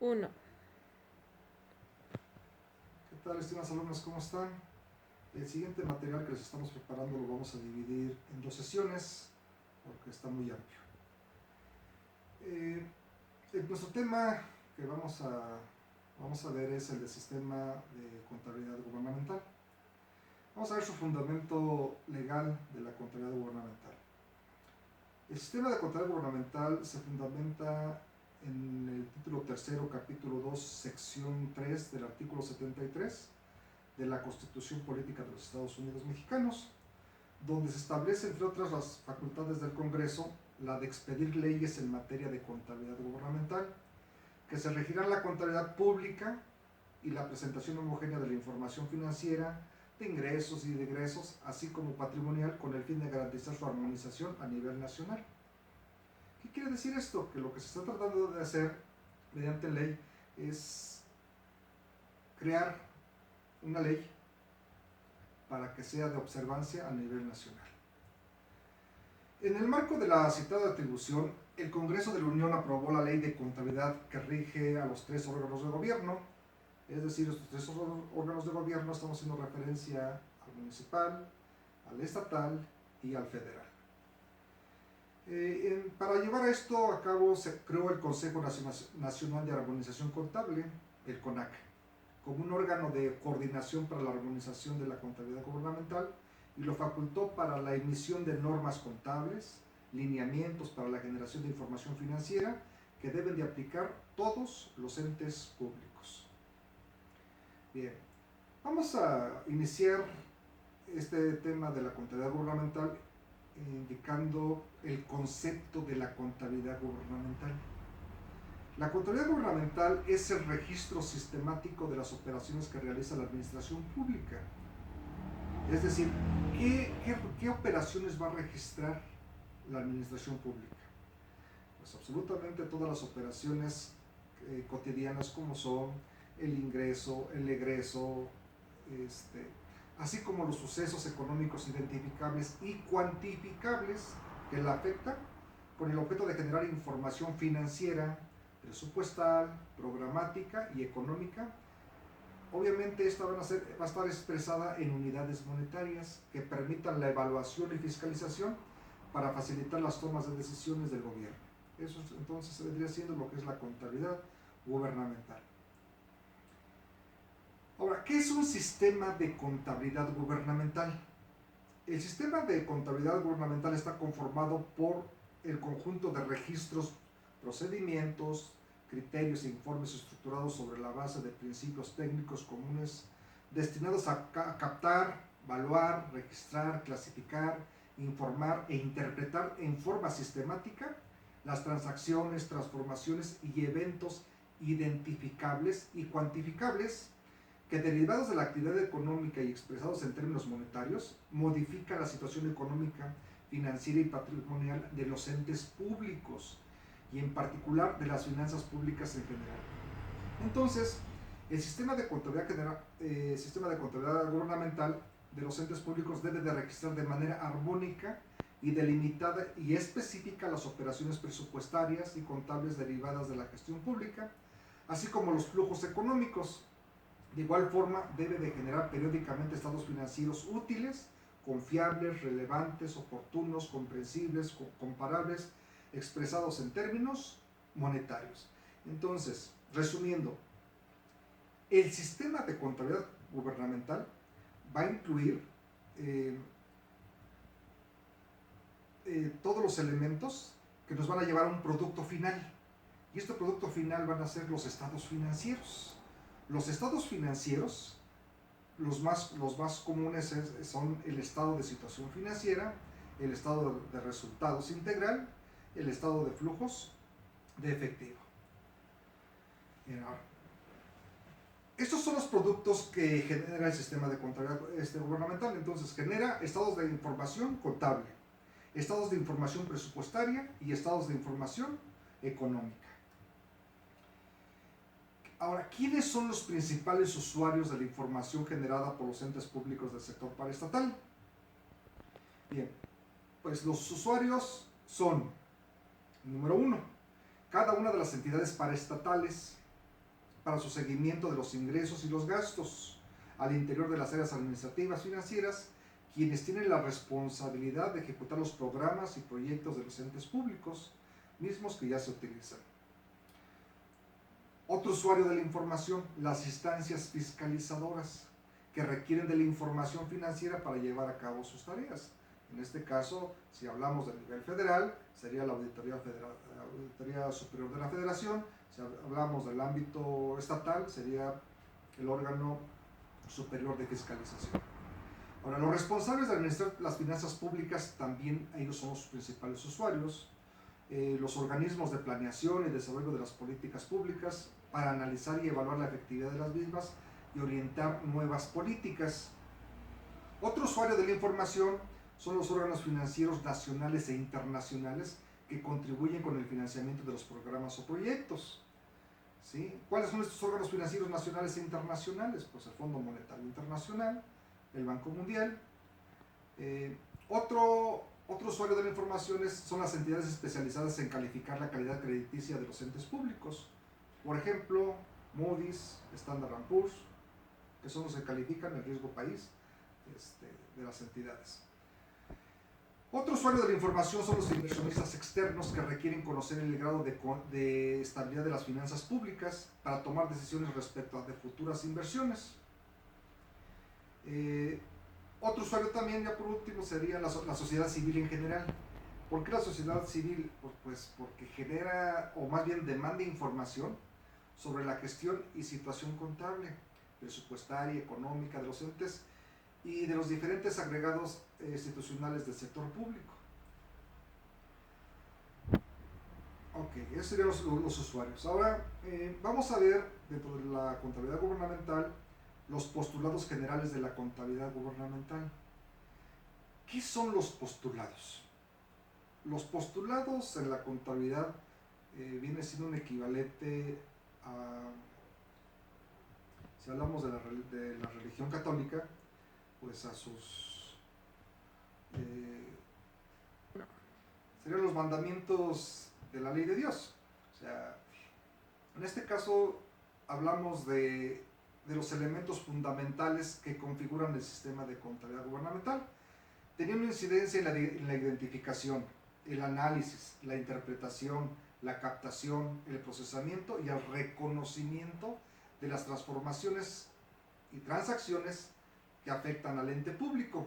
Uno. ¿Qué tal, estimados alumnos? ¿Cómo están? El siguiente material que les estamos preparando lo vamos a dividir en dos sesiones porque está muy amplio. Nuestro tema que vamos a ver es el del sistema de contabilidad gubernamental. Vamos a ver su fundamento legal de la contabilidad gubernamental. El sistema de contabilidad gubernamental se fundamenta en el título tercero, capítulo 2, sección 3 del artículo 73 de la Constitución Política de los Estados Unidos Mexicanos, donde se establece, entre otras, las facultades del Congreso, la de expedir leyes en materia de contabilidad gubernamental, que se regirán la contabilidad pública y la presentación homogénea de la información financiera, de ingresos y de egresos, así como patrimonial, con el fin de garantizar su armonización a nivel nacional. ¿Qué quiere decir esto? Que lo que se está tratando de hacer mediante ley es crear una ley para que sea de observancia a nivel nacional. En el marco de la citada atribución, el Congreso de la Unión aprobó la ley de contabilidad que rige a los tres órganos de gobierno, es decir, estos tres órganos de gobierno estamos haciendo referencia al municipal, al estatal y al federal. Para llevar esto a cabo se creó el Consejo Nacional de Armonización Contable, el CONAC, como un órgano de coordinación para la armonización de la contabilidad gubernamental y lo facultó para la emisión de normas contables, lineamientos para la generación de información financiera que deben de aplicar todos los entes públicos. Bien, vamos a iniciar este tema de la contabilidad gubernamental indicando el concepto de la contabilidad gubernamental. La contabilidad gubernamental es el registro sistemático de las operaciones que realiza la administración pública. Es decir, ¿qué operaciones va a registrar la administración pública? Pues absolutamente todas las operaciones cotidianas como son el ingreso, el egreso, así como los sucesos económicos identificables y cuantificables que la afectan, con el objeto de generar información financiera, presupuestal, programática y económica. Obviamente esta va a estar expresada en unidades monetarias que permitan la evaluación y fiscalización para facilitar las tomas de decisiones del gobierno. Eso entonces se vendría siendo lo que es la contabilidad gubernamental. Ahora, ¿qué es un sistema de contabilidad gubernamental? El sistema de contabilidad gubernamental está conformado por el conjunto de registros, procedimientos, criterios e informes estructurados sobre la base de principios técnicos comunes destinados a captar, evaluar, registrar, clasificar, informar e interpretar en forma sistemática las transacciones, transformaciones y eventos identificables y cuantificables que, derivados de la actividad económica y expresados en términos monetarios, modifican la situación económica, financiera y patrimonial de los entes públicos y en particular de las finanzas públicas en general. Entonces, el sistema de contabilidad gubernamental de los entes públicos debe de registrar de manera armónica y delimitada y específica las operaciones presupuestarias y contables derivadas de la gestión pública, así como los flujos económicos. De igual forma, debe de generar periódicamente estados financieros útiles, confiables, relevantes, oportunos, comprensibles, comparables, expresados en términos monetarios. Entonces, resumiendo, el sistema de contabilidad gubernamental va a incluir todos los elementos que nos van a llevar a un producto final. Y este producto final van a ser los estados financieros. Los estados financieros, los más comunes son el estado de situación financiera, el estado de resultados integral, el estado de flujos de efectivo. Bien, ahora, estos son los productos que genera el sistema de contabilidad gubernamental. Entonces, genera estados de información contable, estados de información presupuestaria y estados de información económica. Ahora, ¿quiénes son los principales usuarios de la información generada por los entes públicos del sector paraestatal? Bien, pues los usuarios son, número uno, cada una de las entidades paraestatales, para su seguimiento de los ingresos y los gastos al interior de las áreas administrativas financieras, quienes tienen la responsabilidad de ejecutar los programas y proyectos de los entes públicos, mismos que ya se utilizan. Otro usuario de la información, las instancias fiscalizadoras, que requieren de la información financiera para llevar a cabo sus tareas. En este caso, si hablamos del nivel federal, sería la Auditoría Superior de la Federación. Si hablamos del ámbito estatal, sería el órgano superior de fiscalización. Ahora, los responsables de administrar las finanzas públicas también ellos son los principales usuarios. Los organismos de planeación y desarrollo de las políticas públicas para analizar y evaluar la efectividad de las mismas y orientar nuevas políticas. Otro usuario de la información son los órganos financieros nacionales e internacionales que contribuyen con el financiamiento de los programas o proyectos. ¿Sí? ¿Cuáles son estos órganos financieros nacionales e internacionales? Pues el Fondo Monetario Internacional, el Banco Mundial. Otro usuario de la información son las entidades especializadas en calificar la calidad crediticia de los entes públicos. Por ejemplo, Moody's, Standard & Poor's, que son los que califican el riesgo país de las entidades. Otro usuario de la información son los inversionistas externos que requieren conocer el grado de estabilidad de las finanzas públicas para tomar decisiones respecto a de futuras inversiones. Otro usuario también, ya por último, sería la sociedad civil en general. ¿Por qué la sociedad civil? Pues porque genera, o más bien demanda información sobre la gestión y situación contable, presupuestaria, económica de los entes y de los diferentes agregados institucionales del sector público. Ok, esos serían los usuarios. Ahora vamos a ver dentro de la contabilidad gubernamental los postulados generales de la contabilidad gubernamental. ¿Qué son los postulados? Los postulados en la contabilidad viene siendo un equivalente a, si hablamos de la religión católica, pues a sus serían los mandamientos de la ley de Dios. O sea, en este caso hablamos de los elementos fundamentales que configuran el sistema de contabilidad gubernamental, teniendo incidencia en la identificación, el análisis, la interpretación, la captación, el procesamiento y el reconocimiento de las transformaciones y transacciones que afectan al ente público.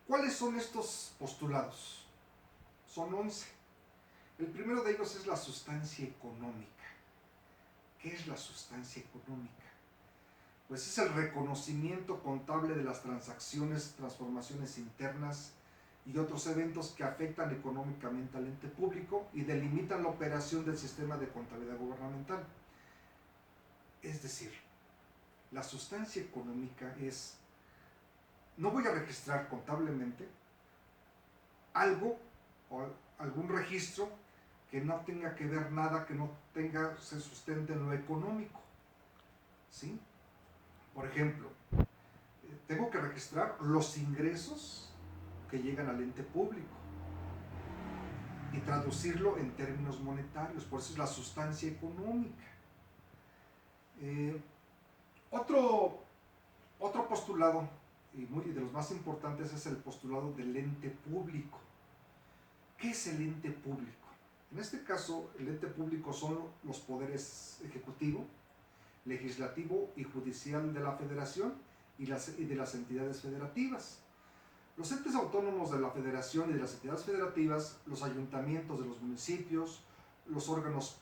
¿Cuáles son estos postulados? Son 11. El primero de ellos es la sustancia económica. ¿Qué es la sustancia económica? Pues es el reconocimiento contable de las transacciones, transformaciones internas y otros eventos que afectan económicamente al ente público y delimitan la operación del sistema de contabilidad gubernamental. Es decir, la sustancia económica es, no voy a registrar contablemente algo o algún registro que no tenga que ver nada, que no se sustente en lo económico. ¿Sí? Por ejemplo, tengo que registrar los ingresos que llegan al ente público y traducirlo en términos monetarios, por eso es la sustancia económica. Otro postulado, y de los más importantes, es el postulado del ente público. ¿Qué es el ente público? En este caso, el ente público son los poderes ejecutivo, legislativo y judicial de la federación y de las entidades federativas. Los entes autónomos de la federación y de las entidades federativas, los ayuntamientos de los municipios, los órganos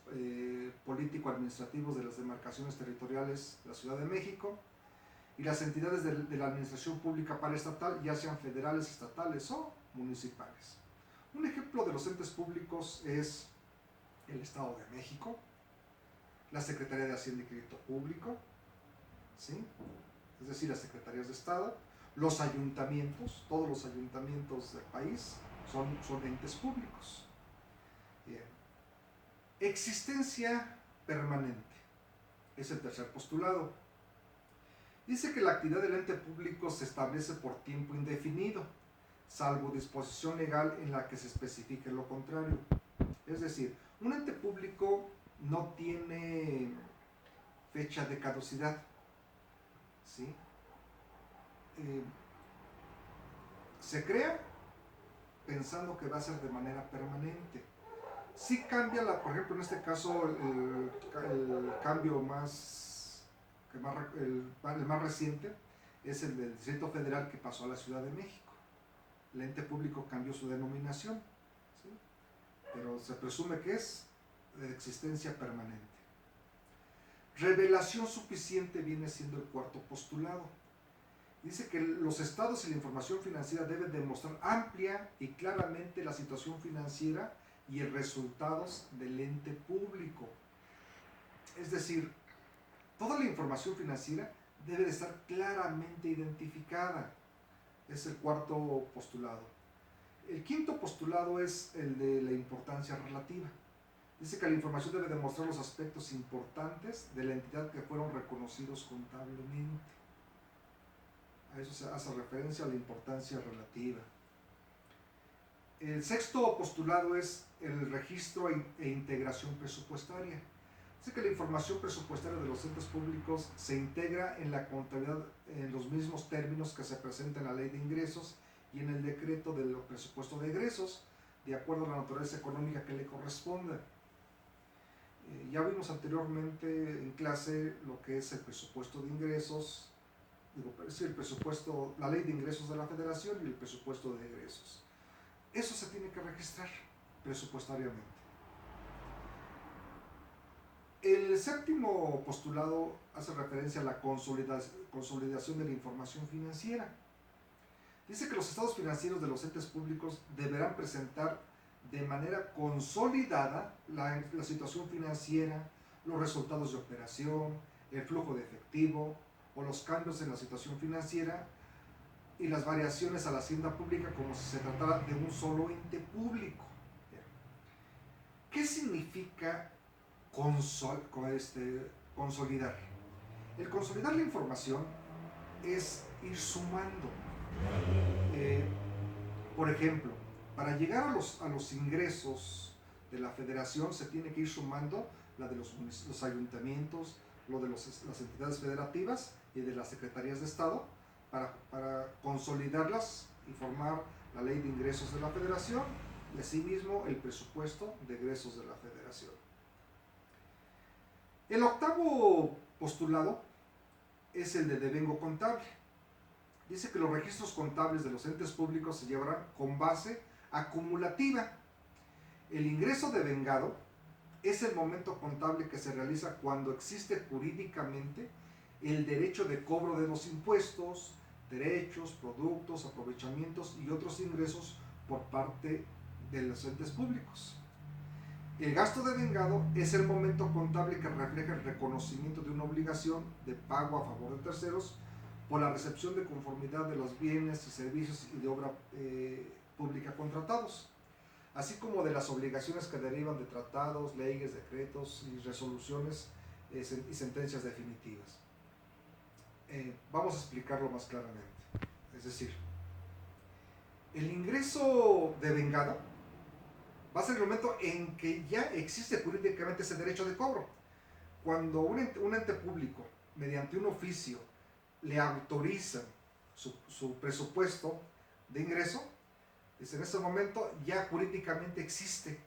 político-administrativos de las demarcaciones territoriales de la Ciudad de México y las entidades de la administración pública paraestatal, ya sean federales, estatales o municipales. Un ejemplo de los entes públicos es el Estado de México, la Secretaría de Hacienda y Crédito Público, ¿sí? Es decir, las secretarías de Estado, los ayuntamientos, todos los ayuntamientos del país son entes públicos. Bien. Existencia permanente es el tercer postulado. Dice que la actividad del ente público se establece por tiempo indefinido, salvo disposición legal en la que se especifique lo contrario. Es decir, un ente público no tiene fecha de caducidad, ¿sí? Se crea pensando que va a ser de manera permanente. Sí cambia, por ejemplo, en este caso, el cambio el más reciente es el del Distrito Federal, que pasó a la Ciudad de México. El ente público cambió su denominación, ¿sí? Pero se presume que es de existencia permanente. Revelación suficiente viene siendo el cuarto postulado. Dice que los estados y la información financiera deben demostrar amplia y claramente la situación financiera y los resultados del ente público. Es decir, toda la información financiera debe de estar claramente identificada. Es el cuarto postulado. El quinto postulado es el de la importancia relativa. Dice que la información debe demostrar los aspectos importantes de la entidad que fueron reconocidos contablemente. A eso se hace referencia a la importancia relativa. El sexto postulado es el registro e integración presupuestaria. Dice que la información presupuestaria de los entes públicos se integra en la contabilidad en los mismos términos que se presenta en la Ley de Ingresos y en el decreto del presupuesto de egresos, de acuerdo a la naturaleza económica que le corresponda. Ya vimos anteriormente en clase lo que es el presupuesto de ingresos, la Ley de Ingresos de la Federación y el presupuesto de egresos. Eso se tiene que registrar presupuestariamente. El séptimo postulado hace referencia a la consolidación de la información financiera. Dice que los estados financieros de los entes públicos deberán presentar de manera consolidada la situación financiera, los resultados de operación, el flujo de efectivo o los cambios en la situación financiera y las variaciones a la hacienda pública como si se tratara de un solo ente público. ¿Qué significa consolidar? El consolidar la información es ir sumando. Por ejemplo, para llegar a los ingresos de la federación se tiene que ir sumando la de los ayuntamientos, lo de las entidades federativas y de las secretarías de Estado para consolidarlas y formar la ley de ingresos de la federación y asimismo el presupuesto de egresos de la federación. El octavo postulado es el de devengo contable. Dice que los registros contables de los entes públicos se llevarán con base acumulativa. El ingreso devengado es el momento contable que se realiza cuando existe jurídicamente el derecho de cobro de los impuestos, derechos, productos, aprovechamientos y otros ingresos por parte de los entes públicos. El gasto devengado es el momento contable que refleja el reconocimiento de una obligación de pago a favor de terceros por la recepción de conformidad de los bienes y servicios y de obra pública contratados, así como de las obligaciones que derivan de tratados, leyes, decretos y resoluciones y sentencias definitivas. Vamos a explicarlo más claramente. Es decir, el ingreso devengado va a ser el momento en que ya existe jurídicamente ese derecho de cobro. Cuando un ente público, mediante un oficio, le autoriza su presupuesto de ingreso, en ese momento ya jurídicamente existe,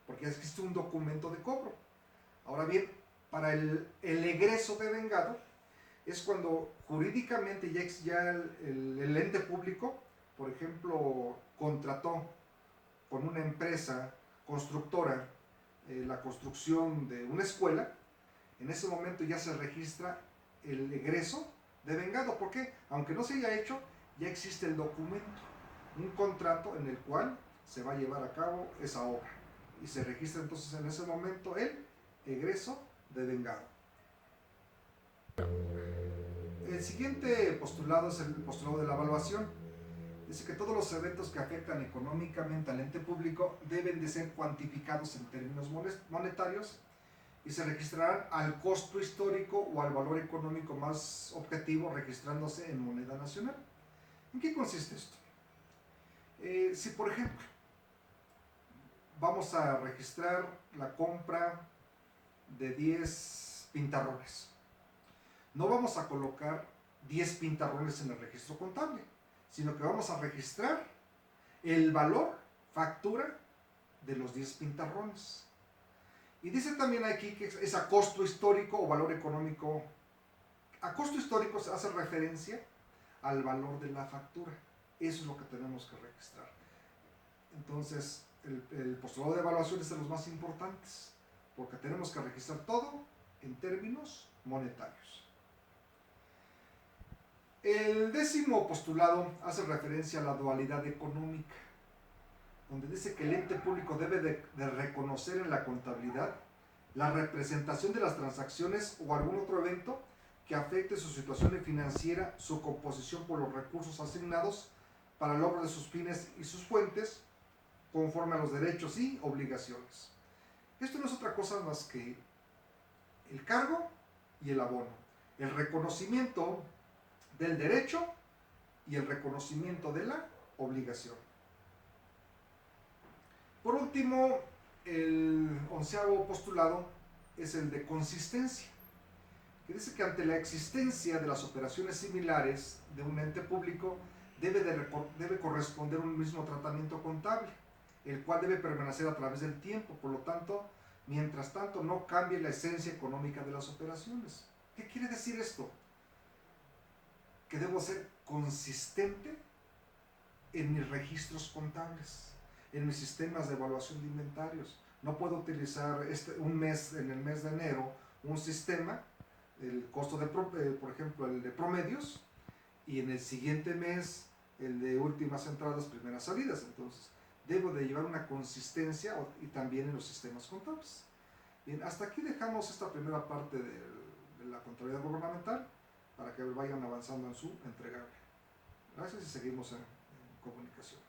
porque ya existe un documento de cobro. Ahora bien, para el egreso devengado, es cuando jurídicamente ya el ente público, por ejemplo, contrató con una empresa constructora la construcción de una escuela. En ese momento ya se registra el egreso devengado. ¿Por qué? Aunque no se haya hecho, ya existe el documento, un contrato en el cual se va a llevar a cabo esa obra y se registra entonces en ese momento el egreso devengado. El siguiente postulado es el postulado de la evaluación. Dice que todos los eventos que afectan económicamente al ente público deben de ser cuantificados en términos monetarios y se registrarán al costo histórico o al valor económico más objetivo registrándose en moneda nacional. ¿En qué consiste esto? Si por ejemplo vamos a registrar la compra de 10 pintarrones, no vamos a colocar 10 pintarrones en el registro contable, sino que vamos a registrar el valor, factura de los 10 pintarrones. Y dice también aquí que es a costo histórico o valor económico. A costo histórico se hace referencia al valor de la factura. Eso es lo que tenemos que registrar. Entonces, el postulado de evaluación es de los más importantes, porque tenemos que registrar todo en términos monetarios. El 10º postulado hace referencia a la dualidad económica, donde dice que el ente público debe de reconocer en la contabilidad la representación de las transacciones o algún otro evento que afecte su situación financiera, su composición por los recursos asignados para el logro de sus fines y sus fuentes, conforme a los derechos y obligaciones. Esto no es otra cosa más que el cargo y el abono, el reconocimiento del derecho y el reconocimiento de la obligación. Por último, el 11º postulado es el de consistencia, que dice que ante la existencia de las operaciones similares de un ente público debe corresponder un mismo tratamiento contable, el cual debe permanecer a través del tiempo. Por lo tanto, mientras tanto no cambie la esencia económica de las operaciones. ¿Qué quiere decir esto? Que debo ser consistente en mis registros contables, en mis sistemas de evaluación de inventarios. No puedo utilizar en el mes de enero un sistema, el costo de, por ejemplo, el de promedios, y en el siguiente mes el de últimas entradas, primeras salidas. Entonces, debo de llevar una consistencia y también en los sistemas contables. Bien, hasta aquí dejamos esta primera parte de la contabilidad gubernamental para que vayan avanzando en su entregable. Gracias y seguimos en comunicación.